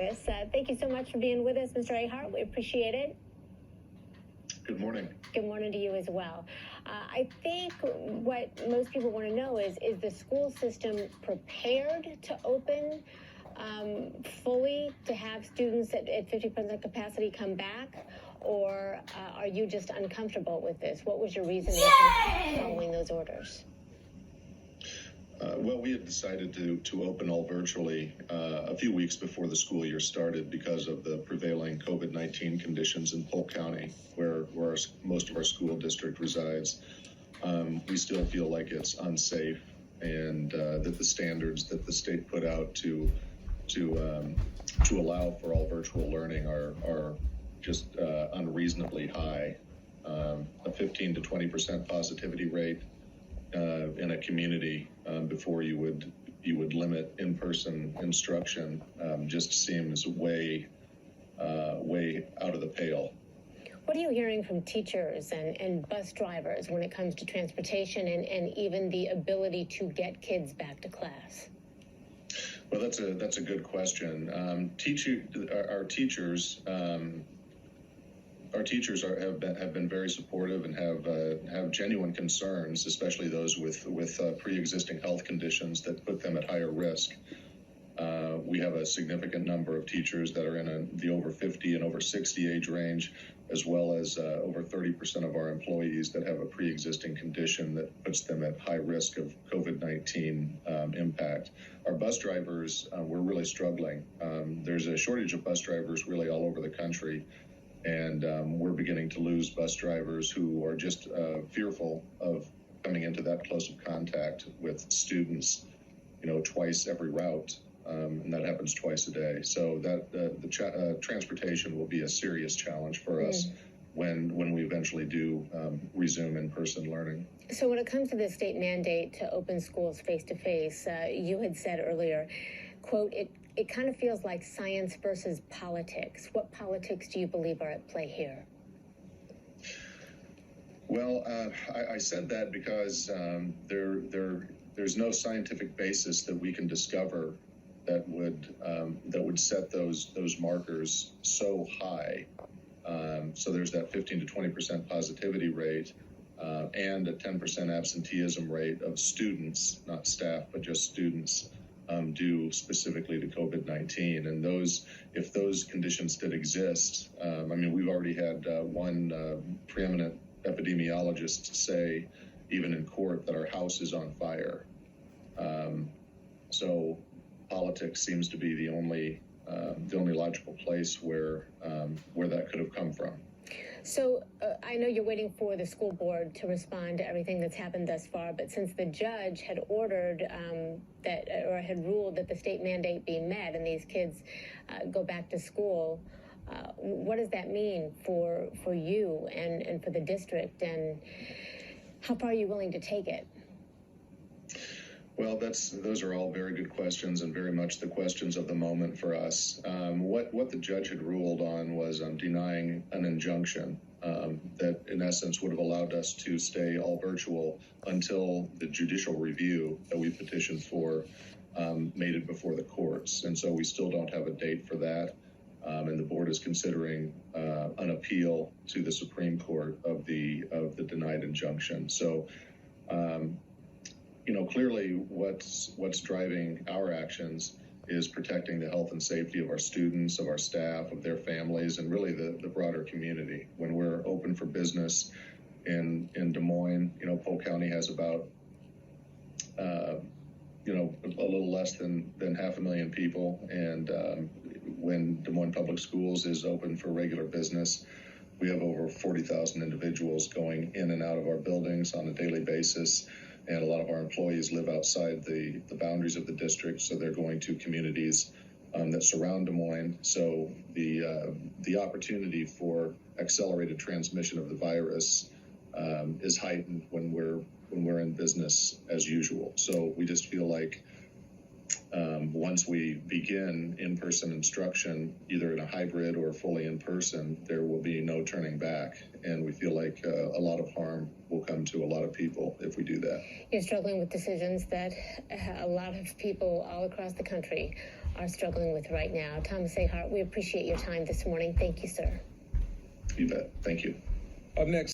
campus. Thank you so much for being with us, Mr. Ahart. We appreciate it. Good morning. Good morning to you as well. I think what most people want to know is the school system prepared to open fully to have students at 50% capacity come back, or are you just uncomfortable with this? What was your reasoning for following those orders? Well, we had decided to open all virtually a few weeks before the school year started because of the prevailing COVID-19 conditions in Polk County, where most of our school district resides. We still feel like it's unsafe, and that the standards that the state put out to allow for all virtual learning are just unreasonably high. A 15 to 20% positivity rate in a community before you would limit in-person instruction just seems way out of the pale. What are you hearing from teachers and bus drivers when it comes to transportation and even the ability to get kids back to class? Well, that's a good question. Our teachers have been very supportive and have genuine concerns, especially those with pre-existing health conditions that put them at higher risk. We have a significant number of teachers that are in the over 50 and over 60 age range, as well as over 30% of our employees that have a pre-existing condition that puts them at high risk of COVID-19 impact. Our bus drivers, we're really struggling. There's a shortage of bus drivers really all over the country, and we're beginning to lose bus drivers who are just fearful of coming into that close of contact with students, twice every route. And that happens twice a day. So that the transportation will be a serious challenge for us when we eventually do resume in-person learning. So when it comes to the state mandate to open schools face-to-face, you had said earlier, quote, it kind of feels like science versus politics. What politics do you believe are at play here? Well, I said that because there's no scientific basis that we can discover that would set those markers so high. So there's that 15 to 20% positivity rate and a 10% absenteeism rate of students, not staff, but just students, due specifically to COVID-19. And if those conditions did exist, we've already had one preeminent epidemiologist say, even in court, that our house is on fire. So politics seems to be the only logical place where that could have come from. So I know you're waiting for the school board to respond to everything that's happened thus far, but since the judge had ordered had ruled that the state mandate be met and these kids go back to school, what does that mean for you and for the district, and how far are you willing to take it? Well, those are all very good questions and very much the questions of the moment for us. What the judge had ruled on was denying an injunction that, in essence, would have allowed us to stay all virtual until the judicial review that we petitioned for made it before the courts. And so we still don't have a date for that. And the board is considering an appeal to the Supreme Court of the denied injunction. So, clearly what's driving our actions is protecting the health and safety of our students, of our staff, of their families, and really the broader community. When we're open for business in Des Moines, Polk County has about, a little less than 500,000 people. And when Des Moines Public Schools is open for regular business, we have over 40,000 individuals going in and out of our buildings on a daily basis. And a lot of our employees live outside the boundaries of the district, so they're going to communities that surround Des Moines. So the opportunity for accelerated transmission of the virus is heightened when we're in business as usual. So we just feel like Once we begin in-person instruction, either in a hybrid or fully in-person, there will be no turning back. And we feel like a lot of harm will come to a lot of people if we do that. You're struggling with decisions that a lot of people all across the country are struggling with right now. Tom Ahart, we appreciate your time this morning. Thank you, sir. You bet. Thank you. Up next.